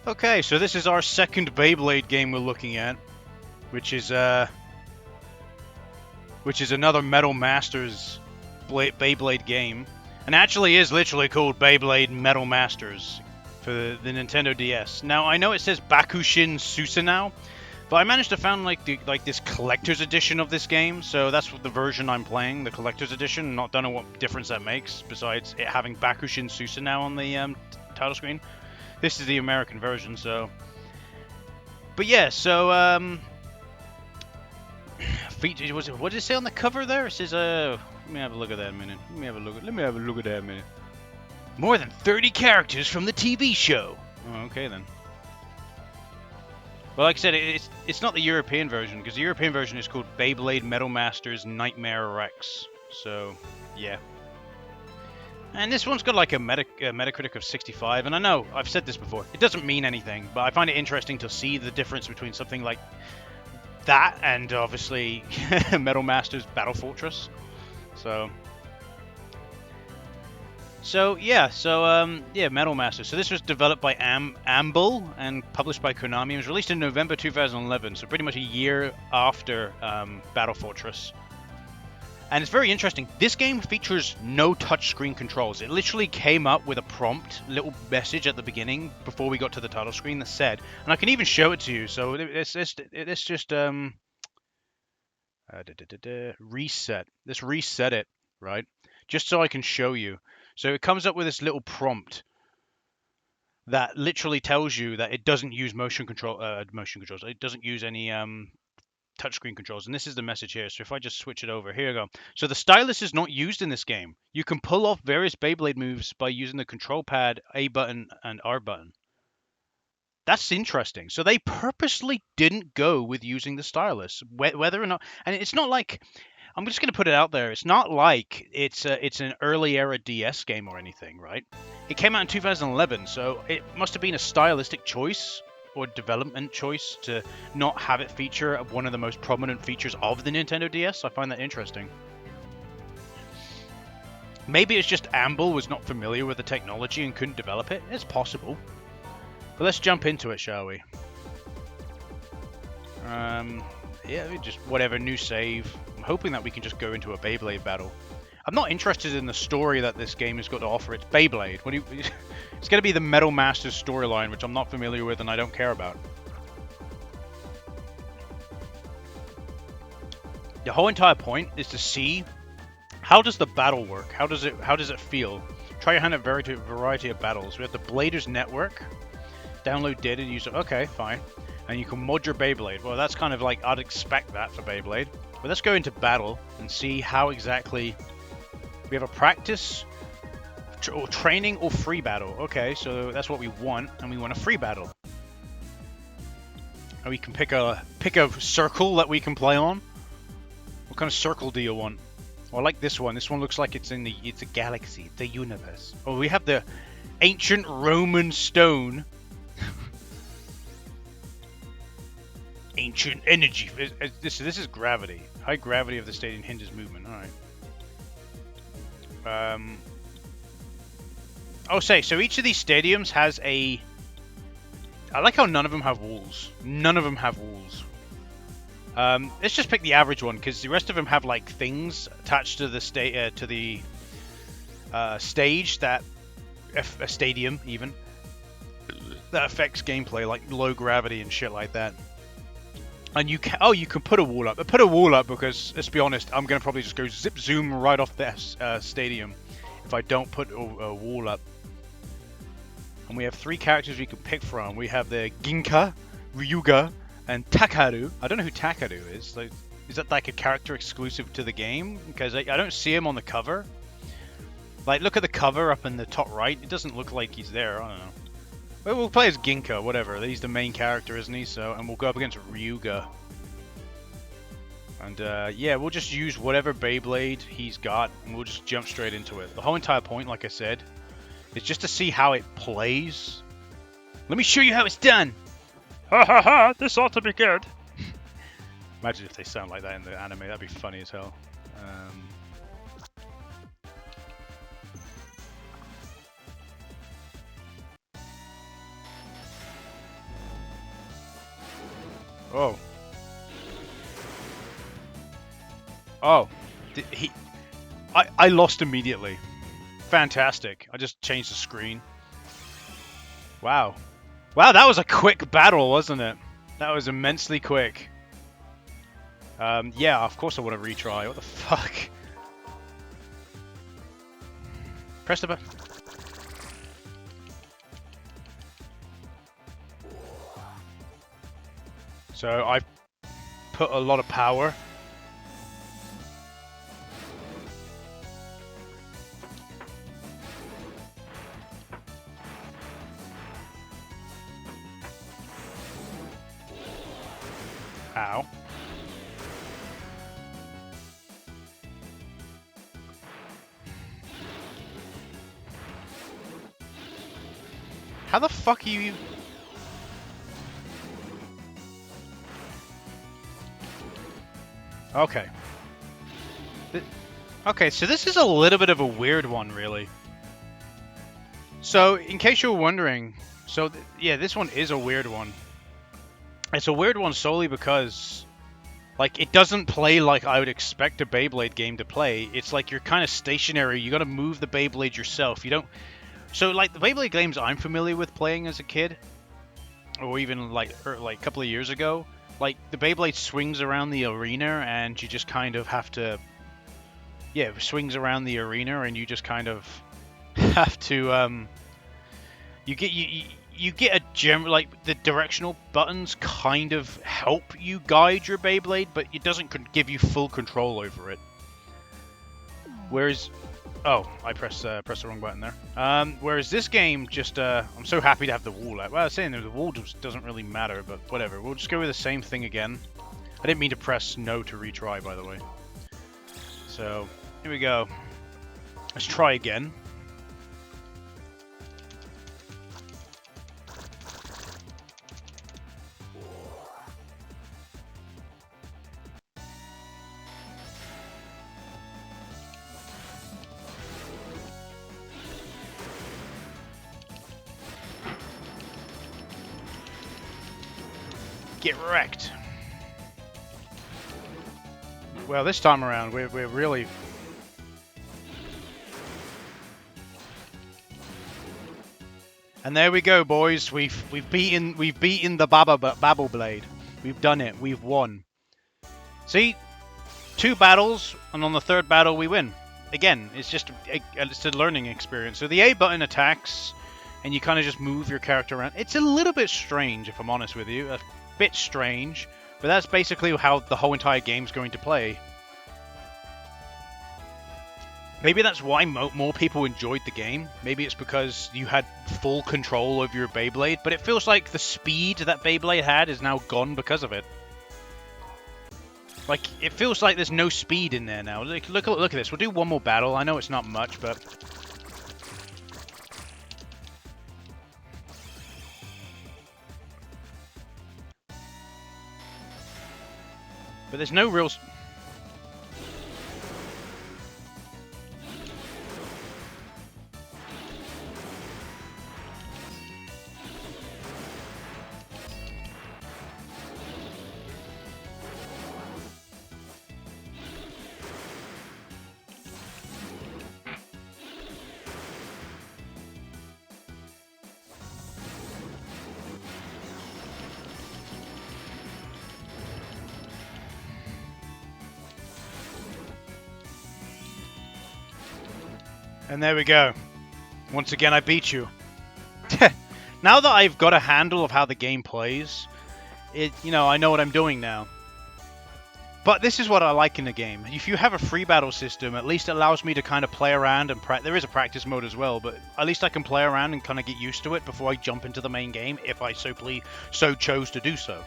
Okay, so this is our second Beyblade game we're looking at, which is another Metal Masters Beyblade game, and actually is literally called Beyblade Metal Masters for the Nintendo DS. Now I know it says Bakushin Susanoo, but I managed to find like this collector's edition of this game, so that's the version I'm playing, the collector's edition. Not don't know what difference that makes besides it having Bakushin Susanoo on the title screen. This is the American version, so. But yeah, so feature what did it say on the cover there? It says let me have a look at that a minute. Let me have a look at that a minute. More than 30 characters from the TV show. Oh, okay then. Well, like I said, it's not the European version, because the European version is called Beyblade Metal Masters Nightmare Rex. So, yeah. And this one's got like a Metacritic of 65, and I know, I've said this before, it doesn't mean anything, but I find it interesting to see the difference between something like that and obviously Metal Masters Battle Fortress. Yeah, Metal Masters. So this was developed by Amble and published by Konami. It was released in November 2011, so pretty much a year after Battle Fortress. And it's very interesting. This game features no touchscreen controls. It literally came up with a prompt, little message at the beginning before we got to the title screen that said, and I can even show it to you. So let's just reset. Let's reset it, right? Just so I can show you. So it comes up with this little prompt that literally tells you that it doesn't use motion controls. It doesn't use any touchscreen controls, and this is the message here. So if I just switch it over, here we go. So the stylus is not used in this game. You can pull off various Beyblade moves by using the control pad, A button, and R button. That's interesting. So they purposely didn't go with using the stylus, whether or not, and it's not like, I'm just going to put it out there. It's not like it's an early era DS game or anything, right? It came out in 2011, so it must have been a stylistic choice or development choice to not have it feature one of the most prominent features of the Nintendo DS. I find that interesting. Maybe it's just Amble was not familiar with the technology and couldn't develop it. It's possible. But let's jump into it, shall we? Yeah, just whatever, new save. I'm hoping that we can just go into a Beyblade battle. I'm not interested in the story that this game has got to offer. It's Beyblade. It's going to be the Metal Masters storyline, which I'm not familiar with and I don't care about. The whole entire point is to see how does the battle work. How does it feel? Try your hand at a variety of battles. We have the Bladers Network. Download data user. Okay, fine. And you can mod your Beyblade. Well, that's kind of like I'd expect that for Beyblade. But let's go into battle and see how exactly. We have a practice, or training, or free battle. Okay, so that's what we want, and we want a free battle. And we can pick a circle that we can play on. What kind of circle do you want? Oh, I like this one. This one looks like it's a galaxy, it's a universe. Oh, we have the ancient Roman stone. Ancient energy. This is gravity. High gravity of the stadium hinders movement. All right. So each of these stadiums has a. I like how none of them have walls. None of them have walls. Let's just pick the average one because the rest of them have like things attached to the stage that a stadium even that affects gameplay, like low gravity and shit like that. And you can put a wall up. But put a wall up because, let's be honest, I'm going to probably just go zip zoom right off this stadium if I don't put a wall up. And we have 3 characters we can pick from. We have the Ginka, Ryuga, and Takaru. I don't know who Takaru is. Like, is that like a character exclusive to the game? Because I don't see him on the cover. Like, look at the cover up in the top right. It doesn't look like he's there. I don't know. Well, we'll play as Ginka, whatever. He's the main character, isn't he? So, and we'll go up against Ryuga. And yeah, we'll just use whatever Beyblade he's got, and we'll just jump straight into it. The whole entire point, like I said, is just to see how it plays. Let me show you how it's done! Ha ha ha! This ought to be good! Imagine if they sound like that in the anime. That'd be funny as hell. Oh. Oh. I lost immediately. Fantastic. I just changed the screen. Wow. Wow, that was a quick battle, wasn't it? That was immensely quick. Yeah, of course I want to retry. What the fuck? Press the button. So I put a lot of power. Ow. How the fuck are you... Okay. Okay, so this is a little bit of a weird one, really. So, in case you're wondering, yeah, this one is a weird one. It's a weird one solely because, like, it doesn't play like I would expect a Beyblade game to play. It's like you're kind of stationary. You got to move the Beyblade yourself. You don't. So, like, the Beyblade games I'm familiar with playing as a kid, or even like a couple of years ago, like the Beyblade swings around the arena, and you just kind of have to. Yeah, it swings around the arena, and you just kind of have to. You get a gem, like the directional buttons kind of help you guide your Beyblade, but it doesn't give you full control over it. Whereas, oh, I pressed the wrong button there. Whereas this game, just I'm so happy to have the wall out. Well, I was saying the wall just doesn't really matter, but whatever. We'll just go with the same thing again. I didn't mean to press no to retry, by the way. So here we go. Let's try again. Get wrecked. Well, this time around, we're really... And there we go, boys. We've beaten the Beyblade. We've done it. We've won. See, 2 battles, and on the 3rd battle we win. Again, it's just it's a learning experience. So the A button attacks, and you kind of just move your character around. It's a little bit strange, if I'm honest with you. A bit strange, but that's basically how the whole entire game's going to play. Maybe that's why more people enjoyed the game. Maybe it's because you had full control over your Beyblade, but it feels like the speed that Beyblade had is now gone because of it. Like, it feels like there's no speed in there now. Like, look at this. We'll do one more battle. I know it's not much, but... But there's no real... And there we go. Once again, I beat you. Now that I've got a handle of how the game plays, I know what I'm doing now. But this is what I like in the game. If you have a free battle system, at least it allows me to kind of play around and there is a practice mode as well, but at least I can play around and kind of get used to it before I jump into the main game, if I so chose to do so.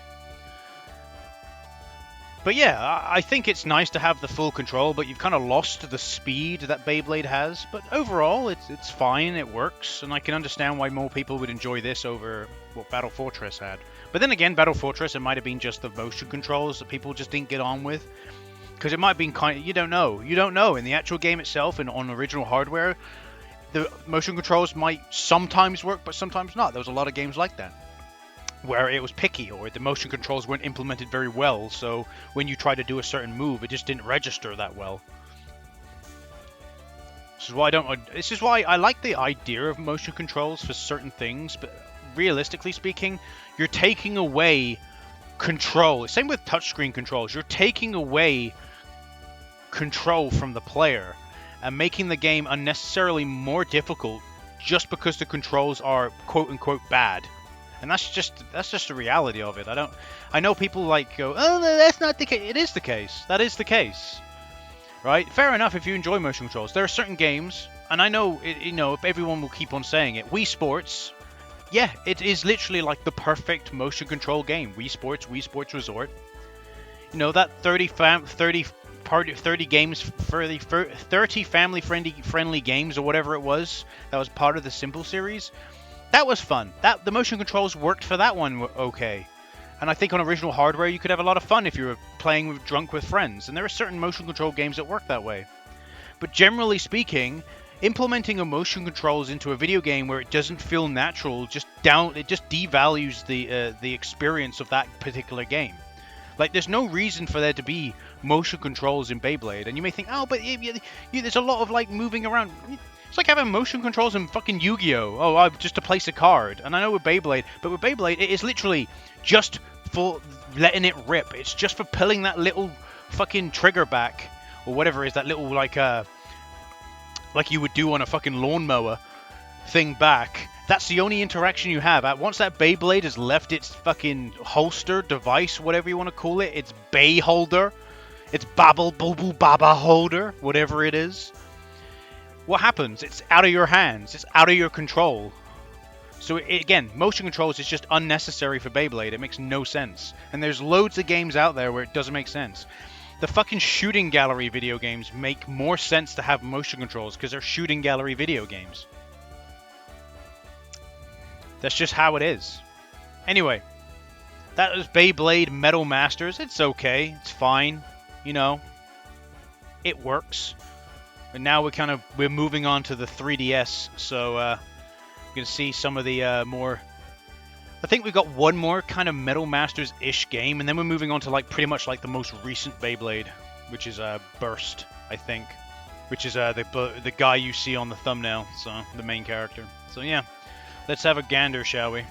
But yeah, I think it's nice to have the full control, but you've kind of lost the speed that Beyblade has. But overall, it's fine, it works, and I can understand why more people would enjoy this over what Battle Fortress had. But then again, Battle Fortress, it might have been just the motion controls that people just didn't get on with. Because it might have been you don't know. You don't know. In the actual game itself and on original hardware, the motion controls might sometimes work, but sometimes not. There was a lot of games like that. where it was picky or the motion controls weren't implemented very well, so when you try to do a certain move, it just didn't register that well. This is why I like the idea of motion controls for certain things, but realistically speaking, you're taking away control. Same with touchscreen controls. You're taking away control from the player and making the game unnecessarily more difficult just because the controls are quote unquote bad. And that's just the reality of it. I know people like go, oh, no, that's not the case. It is the case. That is the case. Right? Fair enough if you enjoy motion controls. There are certain games, and I know, everyone will keep on saying it. Wii Sports, yeah, it is literally like the perfect motion control game. Wii Sports Resort. You know, that 30 games, 30 family-friendly games or whatever it was, that was part of the Simple series. That was fun. The motion controls worked for that one okay. And I think on original hardware you could have a lot of fun if you were playing drunk with friends. And there are certain motion control games that work that way. But generally speaking, implementing a motion controls into a video game where it doesn't feel natural it just devalues the experience of that particular game. Like, there's no reason for there to be motion controls in Beyblade. And you may think, oh, but there's a lot of, like, moving around. It's like having motion controls in fucking Yu-Gi-Oh! Oh, just to place a card. And I know with Beyblade, but with Beyblade, it is literally just for letting it rip. It's just for pulling that little fucking trigger back, or whatever it is, that little, like you would do on a fucking lawnmower thing back. That's the only interaction you have. Once that Beyblade has left its fucking holster, device, whatever you want to call it, its Bay holder, its Babble Boo Baba holder, whatever it is, what happens? It's out of your hands. It's out of your control. So again, motion controls is just unnecessary for Beyblade. It makes no sense. And there's loads of games out there where it doesn't make sense. The fucking shooting gallery video games make more sense to have motion controls because they're shooting gallery video games. That's just how it is. Anyway, that was Beyblade Metal Masters. It's okay. It's fine. You know, it works. And now we're moving on to the 3DS. So you can see some of the more. I think we've got one more kind of Metal Masters-ish game, and then we're moving on to like pretty much like the most recent Beyblade, which is Burst, I think, which is the guy you see on the thumbnail, so the main character. So yeah, let's have a gander, shall we?